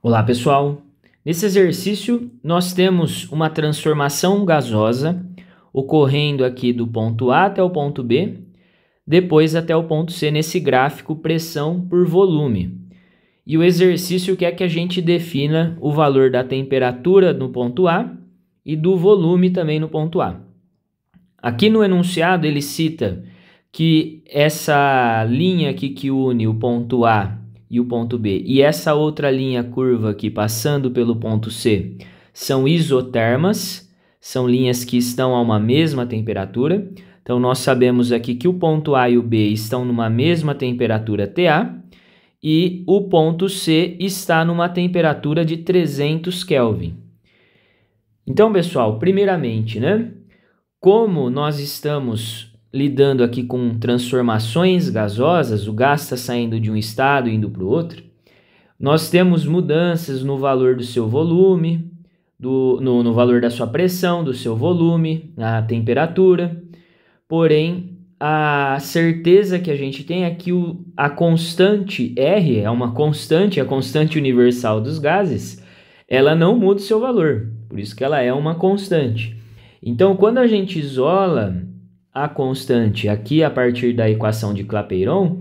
Olá pessoal, nesse exercício nós temos uma transformação gasosa ocorrendo aqui do ponto A até o ponto B, depois até o ponto C nesse gráfico pressão por volume. E o exercício quer que a gente defina o valor da temperatura no ponto A e do volume também no ponto A. Aqui no enunciado ele cita que essa linha aqui que une o ponto A e o ponto B, e essa outra linha curva aqui passando pelo ponto C, são isotermas, são linhas que estão a uma mesma temperatura. Então nós sabemos aqui que o ponto A e o B estão numa mesma temperatura TA, e o ponto C está numa temperatura de 300 Kelvin. Então, pessoal, primeiramente, como nós estamos lidando aqui com transformações gasosas, o gás está saindo de um estado e indo para o outro, nós temos mudanças no valor do seu volume, no valor da sua pressão, do seu volume, na temperatura. Porém, a certeza que a gente tem é que a constante R é uma constante, a constante universal dos gases, ela não muda o seu valor, por isso que ela é uma constante. Então, quando a gente isola a constante aqui a partir da equação de Clapeyron,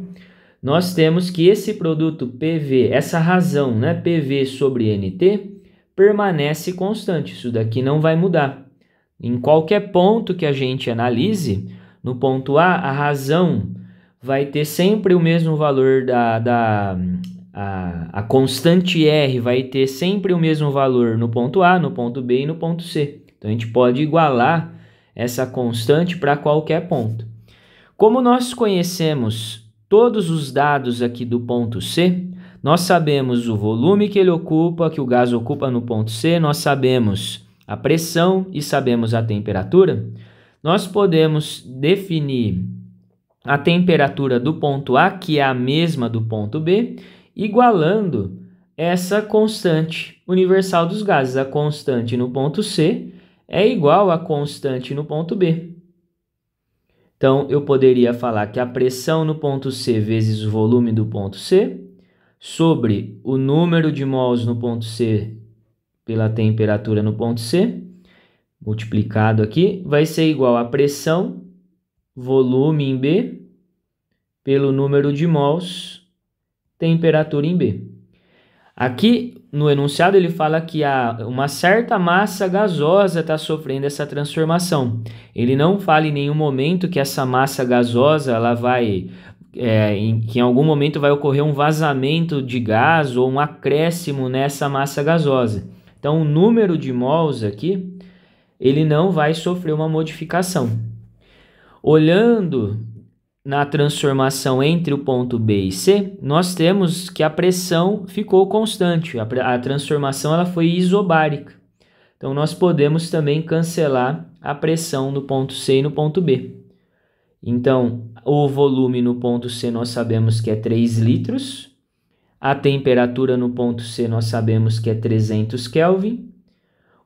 nós temos que esse produto PV, essa razão, PV sobre NT, permanece constante. Isso daqui não vai mudar. Em qualquer ponto que a gente analise, no ponto A, a razão vai ter sempre o mesmo valor a constante R vai ter sempre o mesmo valor no ponto A, no ponto B e no ponto C. Então, a gente pode igualar essa constante para qualquer ponto. Como nós conhecemos todos os dados aqui do ponto C, nós sabemos o volume que ele ocupa, que o gás ocupa no ponto C, nós sabemos a pressão e sabemos a temperatura, nós podemos definir a temperatura do ponto A, que é a mesma do ponto B, igualando essa constante universal dos gases. A constante no ponto C é igual à constante no ponto B. Então, eu poderia falar que a pressão no ponto C vezes o volume do ponto C sobre o número de mols no ponto C pela temperatura no ponto C, multiplicado aqui, vai ser igual a pressão, volume em B, pelo número de mols, temperatura em B. Aqui no enunciado ele fala que uma certa massa gasosa está sofrendo essa transformação. Ele não fala em nenhum momento que essa massa gasosa ela vai, que em algum momento vai ocorrer um vazamento de gás ou um acréscimo nessa massa gasosa. Então o número de mols aqui, ele não vai sofrer uma modificação. Olhando na transformação entre o ponto B e C, nós temos que a pressão ficou constante. A transformação ela foi isobárica. Então, nós podemos também cancelar a pressão no ponto C e no ponto B. Então, o volume no ponto C nós sabemos que é 3 litros. A temperatura no ponto C nós sabemos que é 300 Kelvin.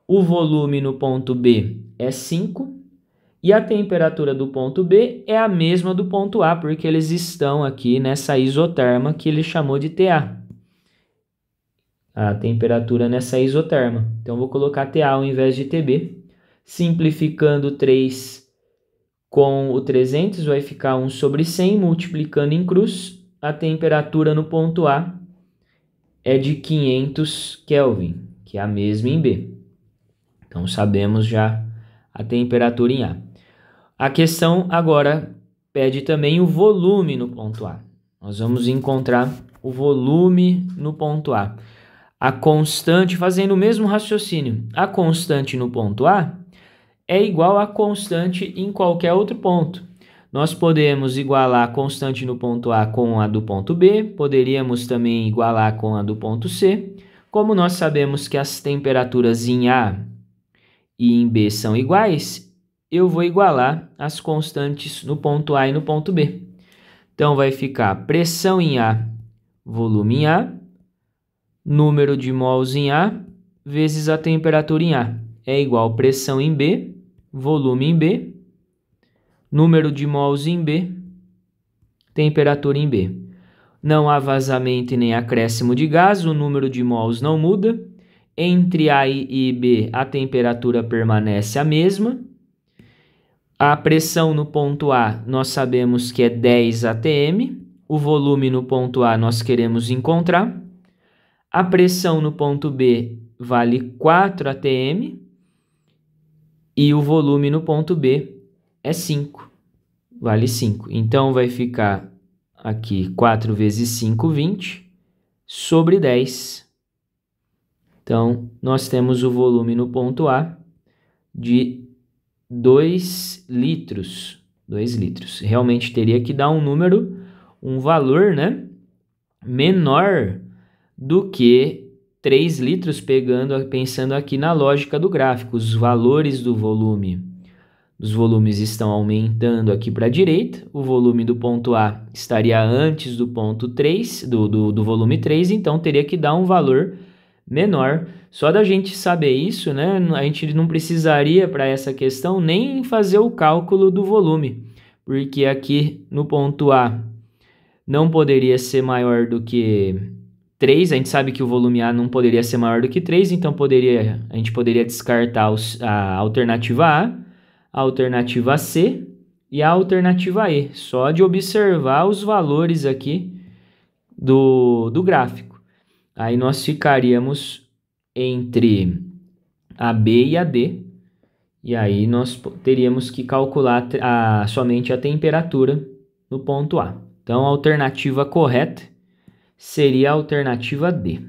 O volume no ponto B é 5. E a temperatura do ponto B é a mesma do ponto A, porque eles estão aqui nessa isoterma que ele chamou de TA. A temperatura nessa isoterma. Então, vou colocar TA ao invés de TB. Simplificando 3 com o 300, vai ficar 1 sobre 100. Multiplicando em cruz, a temperatura no ponto A é de 500 Kelvin, que é a mesma em B. Então, sabemos já a temperatura em A. A questão agora pede também o volume no ponto A. Nós vamos encontrar o volume no ponto A. A constante, fazendo o mesmo raciocínio, a constante no ponto A é igual à constante em qualquer outro ponto. Nós podemos igualar a constante no ponto A com a do ponto B, poderíamos também igualar com a do ponto C. Como nós sabemos que as temperaturas em A e em B são iguais, eu vou igualar as constantes no ponto A e no ponto B. Então, vai ficar pressão em A, volume em A, número de mols em A, vezes a temperatura em A. É igual pressão em B, volume em B, número de mols em B, temperatura em B. não há vazamento e nem acréscimo de gás, o número de mols não muda. Entre A e B, a temperatura permanece a mesma. A pressão no ponto A, nós sabemos que é 10 atm. O volume no ponto A nós queremos encontrar. A pressão no ponto B vale 4 atm. E o volume no ponto B é 5. Vale 5. Então, vai ficar aqui 4 vezes 5, 20, sobre 10. Então, nós temos o volume no ponto A de 2 litros. 2 litros. Realmente teria que dar um número, um valor, né, menor do que 3 litros, pensando aqui na lógica do gráfico. Os valores do volume, os volumes estão aumentando aqui para a direita. O volume do ponto A estaria antes do ponto 3, do volume 3, então teria que dar um valor menor. Só da gente saber isso, né, a gente não precisaria para essa questão nem fazer o cálculo do volume, porque aqui no ponto A não poderia ser maior do que 3, a gente sabe que o volume A não poderia ser maior do que 3, então a gente poderia descartar a alternativa A, a alternativa C e a alternativa E, só de observar os valores aqui do gráfico. Aí nós ficaríamos entre a B e a D, e aí nós teríamos que calcular somente a temperatura no ponto A. Então, a alternativa correta seria a alternativa D.